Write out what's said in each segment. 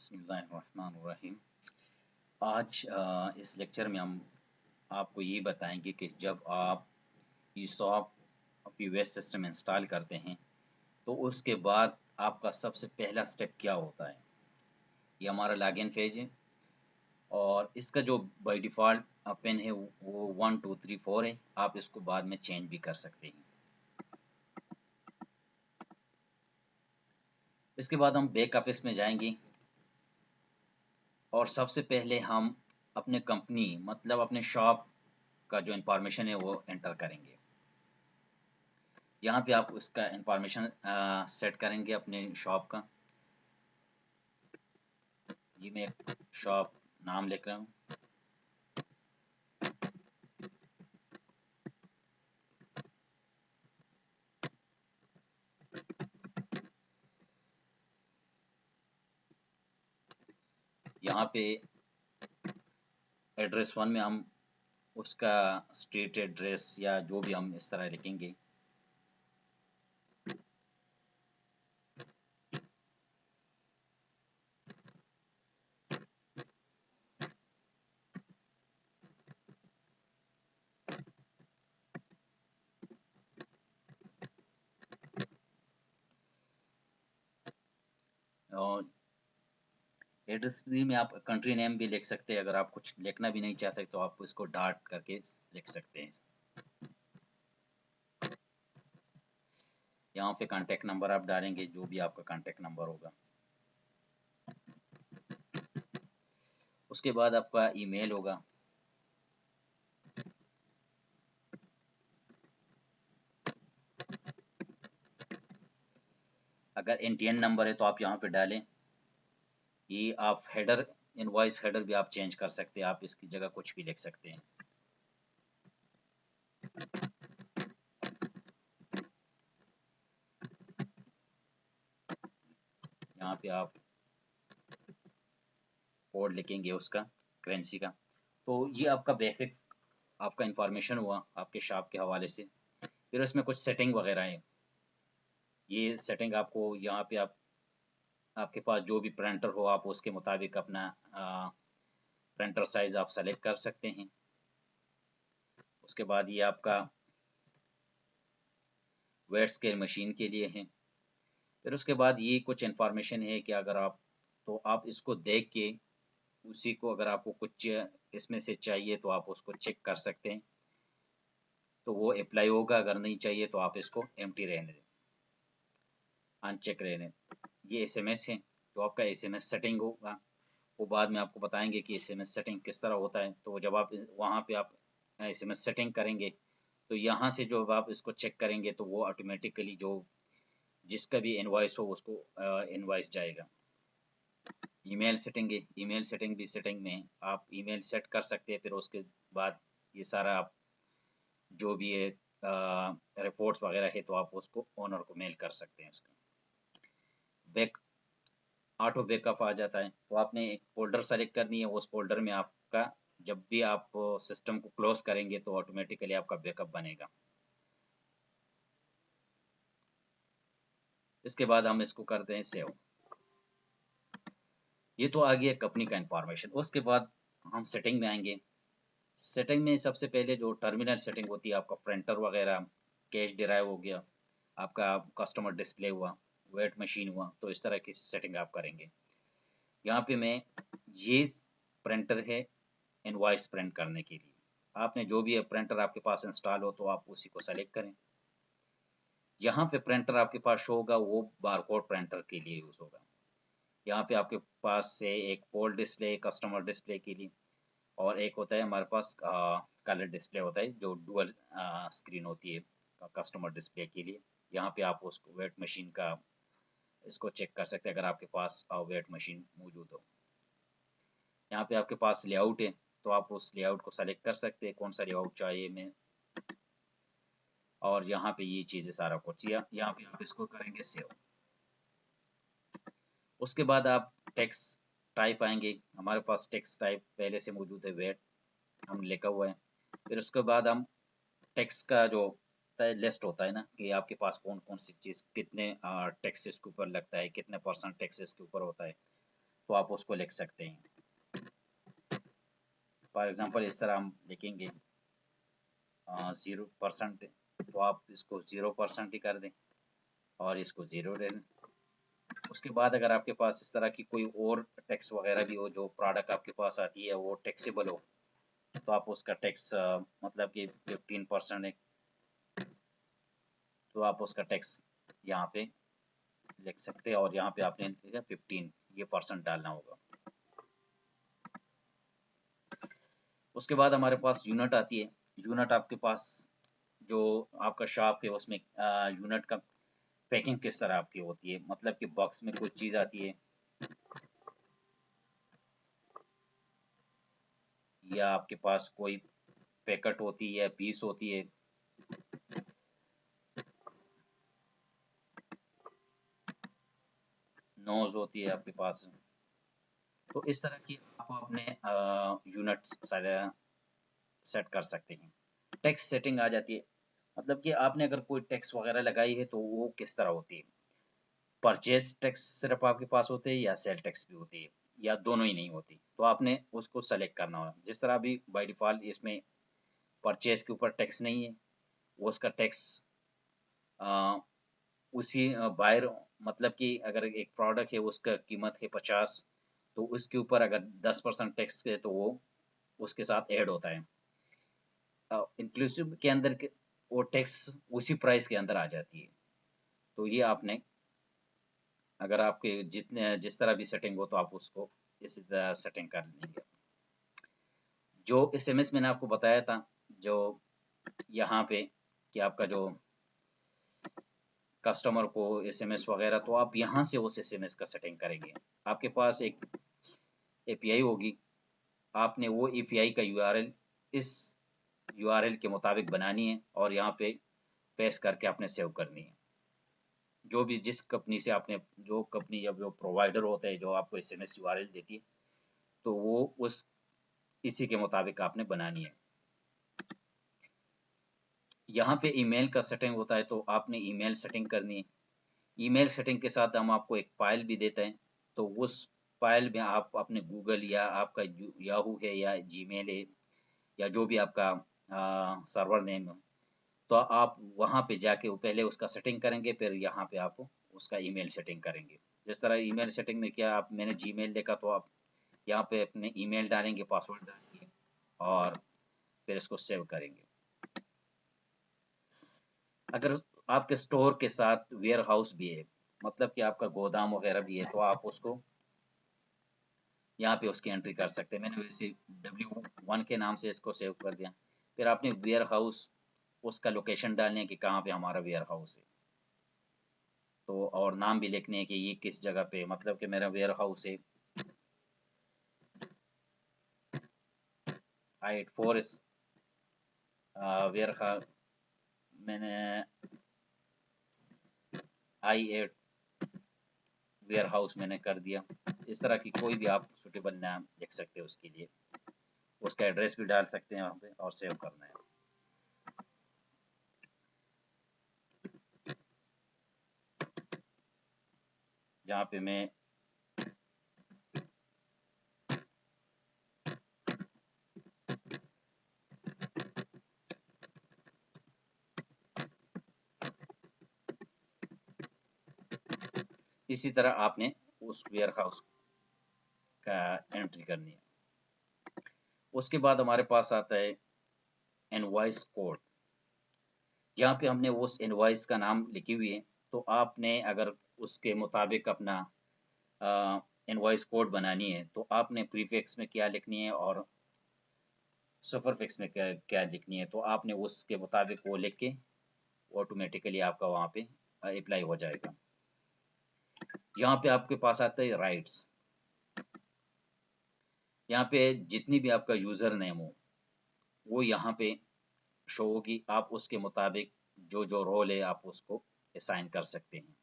बिस्मिल्लाहिर्रहमानिर्रहीम। आज इस लेक्चर में हम आपको ये बताएंगे कि जब आप ईसॉप पीओएस सिस्टम इंस्टॉल करते हैं तो उसके बाद आपका सबसे पहला स्टेप क्या होता है। ये हमारा लॉगिन पेज है और इसका जो बाय डिफ़ॉल्ट पिन है वो 1 2 3 4 है। आप इसको बाद में चेंज भी कर सकते हैं। इसके बाद हम बैक ऑफिस में जाएंगे और सबसे पहले हम अपने कंपनी मतलब अपने शॉप का जो इंफॉर्मेशन है वो एंटर करेंगे। यहाँ पे आप उसका इंफॉर्मेशन सेट करेंगे अपने शॉप का। जी मैं एक शॉप नाम लिख रहा हूँ। यहाँ पे एड्रेस 1 में हम उसका स्ट्रीट एड्रेस या जो भी हम इस तरह लिखेंगे। और एड्रेस 3 में आप कंट्री नेम भी लिख सकते हैं। अगर आप कुछ लिखना भी नहीं चाहते तो आप इसको डॉट करके लिख सकते हैं। यहाँ पे कांटेक्ट नंबर आप डालेंगे, जो भी आपका कांटेक्ट नंबर होगा। उसके बाद आपका ईमेल होगा। अगर एनटीएन नंबर है तो आप यहाँ पे डालें। ये आप हेडर इनवॉइस हेडर भी आप चेंज कर सकते हैं। आप इसकी जगह कुछ भी लिख सकते हैं। यहाँ पे आप कोड लिखेंगे उसका, करेंसी का। तो ये आपका बेसिक आपका इंफॉर्मेशन हुआ आपके शॉप के हवाले से। फिर उसमें कुछ सेटिंग वगैरह है। ये सेटिंग आपको यहाँ पे आप आपके पास जो भी प्रिंटर हो आप उसके मुताबिक अपना प्रिंटर साइज आप सेलेक्ट कर सकते हैं। उसके बाद ये आपका वेट स्केल मशीन के लिए है। फिर उसके बाद ये कुछ इंफॉर्मेशन है कि अगर आप तो आप इसको देख के उसी को अगर आपको कुछ इसमें से चाहिए तो आप उसको चेक कर सकते हैं, तो वो अप्लाई होगा। अगर नहीं चाहिए तो आप इसको एम्प्टी रहने दें, अनचेक रहने। ये एसएमएस है, तो आपका एसएमएस सेटिंग होगा। वो बाद में आपको बताएंगे कि एसएमएस सेटिंग किस तरह होता है। तो जब आप वहाँ पे आप एसएमएस सेटिंग करेंगे तो यहाँ से जो आप इसको चेक करेंगे तो वो ऑटोमेटिकली जो जिसका भी इनवॉइस हो उसको इनवॉइस जाएगा। ईमेल सेटिंग है, ईमेल सेटिंग भी सेटिंग में आप ईमेल सेट कर सकते हैं। फिर उसके बाद ये सारा आप जो भी है रिपोर्ट्स वगैरह है तो आप उसको ओनर को मेल कर सकते हैं। उसका बैक ऑटो बैकअप आ जाता है। तो आपने एक फ़ोल्डर सेलेक्ट करनी है, उस फ़ोल्डर में आपका जब भी आप सिस्टम को क्लोज़ करेंगे तो ऑटोमेटिकली आपका बैकअप बनेगा। इसके बाद हम इसको करते हैं सेव। ये तो आ गया कंपनी का इंफॉर्मेशन। उसके बाद हम सेटिंग में आएँगे। सेटिंग में सबसे पहले जो टर्मिनल सेटिंग होती है, आपका प्रिंटर वगैरह, कैश ड्राइव हो गया, आपका कस्टमर डिस्प्ले हुआ, वेट मशीन हुआ, तो इस तरह की सेटिंग आप करेंगे। यहाँ पे मैं ये प्रिंटर है इनवॉइस प्रिंट करने के लिए। आपने जो भी प्रिंटर आपके पास इंस्टॉल हो तो आप उसी को सेलेक्ट करें। यहाँ पे प्रिंटर आपके पास शो होगा वो बारकोड प्रिंटर के लिए यूज़ होगा। यहाँ पे आपके पास से एक पोल डिस्प्ले, कस्टमर डिस्प्ले के लिए, और एक होता है हमारे पास कलर डिस्प्ले होता है जो डुअल स्क्रीन होती है कस्टमर डिस्प्ले के लिए। यहाँ पे आप उसको वेट मशीन का इसको चेक कर सकते हैं अगर आपके पास वेट मशीन मौजूद हो। यहाँ पे आपके पास लेआउट है तो आप उस लेआउट को सेलेक्ट कर सकते हैं, कौन सा लेआउट चाहिए मैं। और यहाँ पे ये चीज़ें सारा कुछ यहाँ पे आप इसको करेंगे सेव। उसके बाद आप टेक्स्ट टाइप आएंगे। हमारे पास टेक्स्ट टाइप पहले से मौजूद है, वेट हम लिखा हुआ है। फिर उसके बाद हम टेक्स्ट का जो लिस्ट होता है ना कि आपके पास कौन कौन सी चीज़ कितने टैक्स इसके ऊपर लगता है, कितने % टैक्स इसके ऊपर होता है, तो आप उसको लिख सकते हैं। फॉर एग्जांपल इस तरह हम लिखेंगे 0%, तो आप इसको 0% ही कर दें और इसको 0 दे दें। उसके बाद अगर आपके पास इस तरह की कोई और टैक्स वगैरह भी हो, जो प्रोडक्ट आपके पास आती है वो टैक्सेबल हो, तो आप उसका टैक्स मतलब कि 15% है, तो आप उसका टैक्स यहाँ पे लिख सकते हैं और यहाँ पे आपने 15 ये परसेंट डालना होगा। उसके बाद हमारे पास यूनिट आती है। यूनिट आपके पास जो आपका शॉप है उसमें यूनिट का पैकिंग किस तरह आपकी होती है, मतलब कि बॉक्स में कुछ चीज़ आती है या आपके पास कोई पैकेट होती है, पीस होती है, नोज होती है आपके पास। तो इस तरह की आप अपने यूनिट सेट कर सकते हैं। टैक्स सेटिंग आ जाती है, मतलब कि आपने अगर कोई टैक्स वगैरह लगाई है तो वो किस तरह होती है। परचेज टैक्स सिर्फ आपके पास होते हैं या सेल टैक्स भी होती है या दोनों ही नहीं होती, तो आपने उसको सेलेक्ट करना होगा। जिस तरह अभी बाय डिफ़ॉल्ट इसमें परचेज के ऊपर टैक्स नहीं है, वो उसका टैक्स उसी बायर, मतलब कि अगर एक प्रोडक्ट है उसका कीमत है 50, तो उसके ऊपर अगर 10% टैक्स है तो वो उसके साथ ऐड होता है। इंक्लूसिव के अंदर के वो टैक्स उसी प्राइस के अंदर आ जाती है। तो ये आपने अगर आपके जितने जिस तरह भी सेटिंग हो तो आप उसको इसी तरह सेटिंग कर लेंगे। जो एसएमएस मैंने आपको बताया था, जो यहाँ पे कि आपका जो कस्टमर को एसएमएस वगैरह, तो आप यहाँ से उस एसएमएस का सेटिंग करेंगे। आपके पास एक एपीआई होगी, आपने वो एपीआई का यूआरएल इस यूआरएल के मुताबिक बनानी है और यहाँ पे पेस्ट करके आपने सेव करनी है। जो भी जिस कंपनी से आपने, जो कंपनी या जो प्रोवाइडर होता है जो आपको एसएमएस यूआरएल देती है, तो वो उस इसी के मुताबिक आपने बनानी है। यहाँ पे ईमेल का सेटिंग होता है, तो आपने ईमेल सेटिंग करनी है। ईमेल सेटिंग के साथ हम आपको एक फाइल भी देते हैं, तो उस फाइल में आप अपने गूगल या आपका याहू है या जीमेल है या जो भी आपका सर्वर नेम है, तो आप वहाँ पे जाके वो पहले उसका सेटिंग करेंगे, फिर यहाँ पे आप उसका ईमेल सेटिंग करेंगे। जिस तरह ईमेल सेटिंग में क्या, आप मैंने जीमेल देखा तो आप यहाँ पे अपने ईमेल डालेंगे, पासवर्ड डालेंगे और फिर इसको सेव करेंगे। अगर आपके स्टोर के साथ वेयर हाउस भी है, मतलब कि आपका गोदाम वगैरह भी है, तो आप उसको यहाँ पे उसकी एंट्री कर सकते हैं। मैंने वैसे W1 के नाम से इसको सेव कर दिया। फिर आपने वेयर हाउस उसका लोकेशन डालने है कि कहाँ पे हमारा वेयर हाउस है, तो और नाम भी लिखने है कि ये किस जगह पे, मतलब कि मेरा वेयर हाउस है I84 वेयर हाउस, मैंने I8 वेयर हाउस मैंने कर दिया। इस तरह की कोई भी आप सुटेबल नाम लिख सकते हैं उसके लिए, उसका एड्रेस भी डाल सकते हैं वहाँ पे और सेव करना है। जहाँ पे मैं इसी तरह आपने उस वेयर हाउस का एंट्री करनी है। उसके बाद हमारे पास आता है इनवॉइस कोड। यहाँ पे हमने उस इनवॉइस का नाम लिखी हुई है, तो आपने अगर उसके मुताबिक अपना इनवॉइस कोड बनानी है, तो आपने प्रीफिक्स में क्या लिखनी है और सुपरफिक्स में क्या क्या लिखनी है, तो आपने उसके मुताबिक वो लिख के ऑटोमेटिकली आपका वहाँ पे अप्लाई हो जाएगा। यहाँ पे आपके पास आता है राइट्स। यहाँ पे जितनी भी आपका यूज़र नेम हो वो यहाँ पे शो होगी, आप उसके मुताबिक जो जो रोल है आप उसको असाइन कर सकते हैं।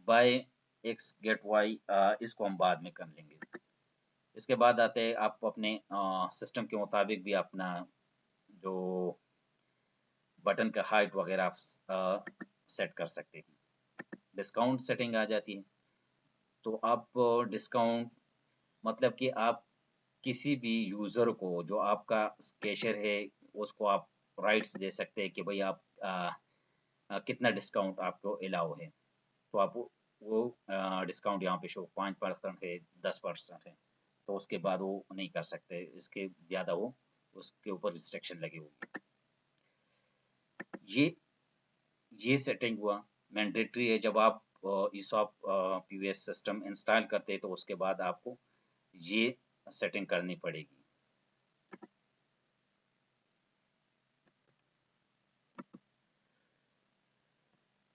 बाय एक्स गेट वाई इसको हम बाद में कर लेंगे। इसके बाद आते हैं आप अपने सिस्टम के मुताबिक भी अपना जो बटन का हाइट वगैरह आप सेट कर सकते हैं। डिस्काउंट सेटिंग आ जाती है, तो आप डिस्काउंट मतलब कि आप किसी भी यूज़र को जो आपका कैशियर है उसको आप राइट्स दे सकते हैं कि भाई आप कितना डिस्काउंट आपको अलाउ है। तो आप वो डिस्काउंट यहाँ पे शो 5% है, 10% है, तो उसके बाद वो नहीं कर सकते, इसके ज़्यादा वो उसके ऊपर रिस्ट्रिक्शन लगी होगी। ये सेटिंग हुआ मैंडेटरी है। जब आप ईसॉप पीवीएस सिस्टम इंस्टॉल करते हैं तो उसके बाद आपको ये सेटिंग करनी पड़ेगी।